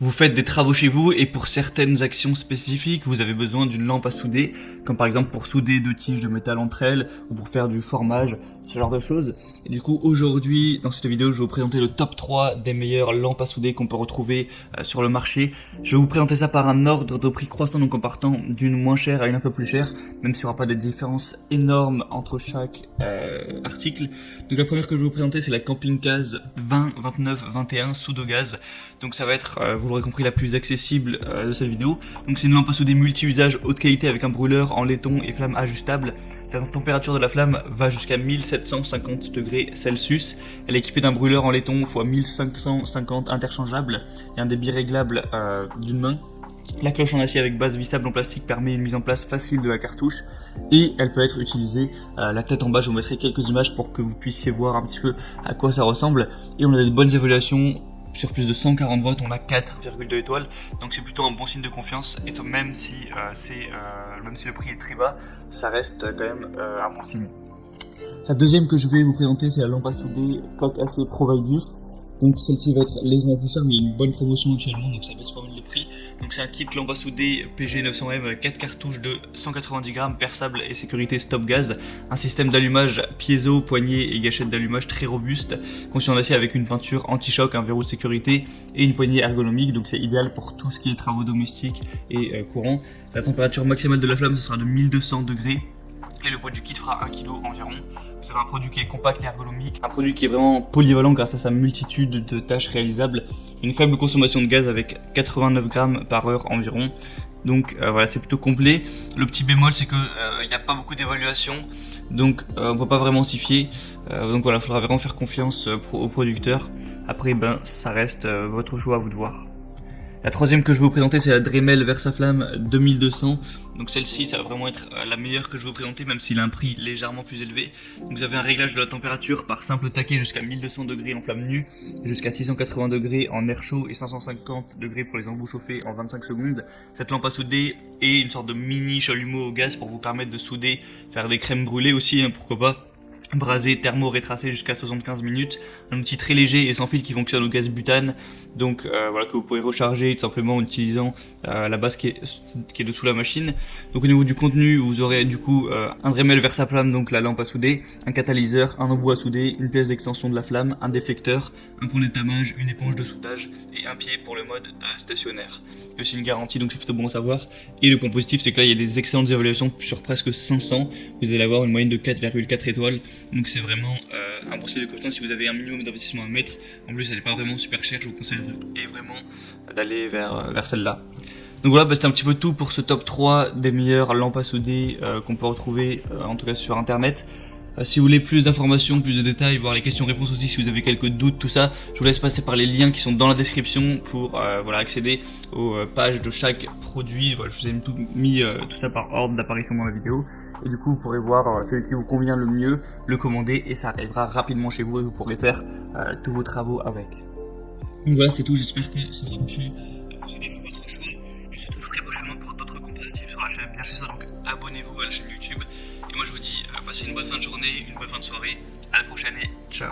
Vous faites des travaux chez vous et pour certaines actions spécifiques, vous avez besoin d'une lampe à souder, comme par exemple pour souder deux tiges de métal entre elles ou pour faire du formage, ce genre de choses. Et du coup, aujourd'hui, dans cette vidéo, je vais vous présenter le top 3 des meilleures lampes à souder qu'on peut retrouver sur le marché. Je vais vous présenter ça par un ordre de prix croissant, donc en partant d'une moins chère à une un peu plus chère, même s'il n'y aura pas de différence énorme entre chaque article. Donc la première que je vais vous présenter, c'est la Camping Case 20, 29, 21 Soudogaz. Donc ça va être, vous l'aurez compris, la plus accessible de cette vidéo. Donc c'est une lampe à souder multi-usage haute qualité avec un brûleur en laiton et flamme ajustable. La température de la flamme va jusqu'à 1750 degrés Celsius. Elle est équipée d'un brûleur en laiton x 1550 interchangeable et un débit réglable d'une main. La cloche en acier avec base vissable en plastique permet une mise en place facile de la cartouche et elle peut être utilisée la tête en bas. Je vous mettrai quelques images pour que vous puissiez voir un petit peu à quoi ça ressemble. Et on a des bonnes évaluations. Sur plus de 140 votes, on a 4,2 étoiles, donc c'est plutôt un bon signe de confiance. Et même si le prix est très bas, ça reste quand même un bon signe. La deuxième que je vais vous présenter, c'est la lampe à souder coque AC Providius. Donc celle-ci va être légèrement plus chère, mais il y a une bonne promotion actuellement, donc ça baisse pas mal le prix. Donc c'est un kit lampe à souder PG900M avec 4 cartouches de 190 grammes, perçable et sécurité stop gaz. Un système d'allumage piezo, poignée et gâchette d'allumage très robuste, conçu en acier avec une peinture anti-choc, un verrou de sécurité et une poignée ergonomique. Donc c'est idéal pour tout ce qui est travaux domestiques et courants. La température maximale de la flamme, ce sera de 1200 degrés. Et le poids du kit fera 1 kg environ. Vous avez un produit qui est compact et ergonomique, un produit qui est vraiment polyvalent grâce à sa multitude de tâches réalisables, une faible consommation de gaz avec 89 grammes par heure environ. Donc voilà, c'est plutôt complet. Le petit bémol, c'est que il n'y a pas beaucoup d'évaluation, donc on peut pas vraiment s'y fier. Donc voilà, il faudra vraiment faire confiance au producteur. Après, ça reste votre choix, à vous de voir. La troisième que je vais vous présenter, c'est la Dremel Versaflamme 2200. Donc celle-ci, ça va vraiment être la meilleure que je vais vous présenter, même s'il a un prix légèrement plus élevé. Donc vous avez un réglage de la température par simple taquet jusqu'à 1200 degrés en flamme nue, jusqu'à 680 degrés en air chaud et 550 degrés pour les embouts chauffés en 25 secondes. Cette lampe à souder est une sorte de mini chalumeau au gaz pour vous permettre de souder, faire des crèmes brûlées aussi, pourquoi pas. Brasé, thermo rétracé jusqu'à 75 minutes, un outil très léger et sans fil qui fonctionne au gaz butane, donc voilà, que vous pouvez recharger tout simplement en utilisant la base qui est dessous la machine. Donc au niveau du contenu, vous aurez du coup un Dremel Versaflamme, donc la lampe à souder, un catalyseur, un embout à souder, une pièce d'extension de la flamme, un déflecteur, un point d'étamage, une éponge de soudage et un pied pour le mode stationnaire. Il y a aussi une garantie, donc c'est plutôt bon à savoir. Et le point positif, c'est que là il y a des excellentes évaluations sur presque 500, vous allez avoir une moyenne de 4,4 étoiles. Donc c'est vraiment un bon signe de confiance si vous avez un minimum d'investissement à mettre. En plus elle n'est pas vraiment super chère, je vous conseille vraiment d'aller vers celle-là. Donc voilà, c'était un petit peu tout pour ce top 3 des meilleures lampes à souder qu'on peut retrouver en tout cas sur internet. Si vous voulez plus d'informations, plus de détails, voir les questions-réponses aussi, si vous avez quelques doutes, tout ça, je vous laisse passer par les liens qui sont dans la description pour accéder aux pages de chaque produit. Voilà, je vous ai mis tout ça par ordre d'apparition dans la vidéo. Et du coup, vous pourrez voir celui qui vous convient le mieux, le commander et ça arrivera rapidement chez vous et vous pourrez faire tous vos travaux avec. Donc voilà, c'est tout. J'espère que ça aura pu vous aider dans votre choix. On se retrouve très prochainement pour d'autres comparatifs sur la chaîne Bien Chez Soi. Donc abonnez-vous à la chaîne YouTube. Et moi je vous dis, passez une bonne fin de journée, une bonne fin de soirée, à la prochaine et ciao.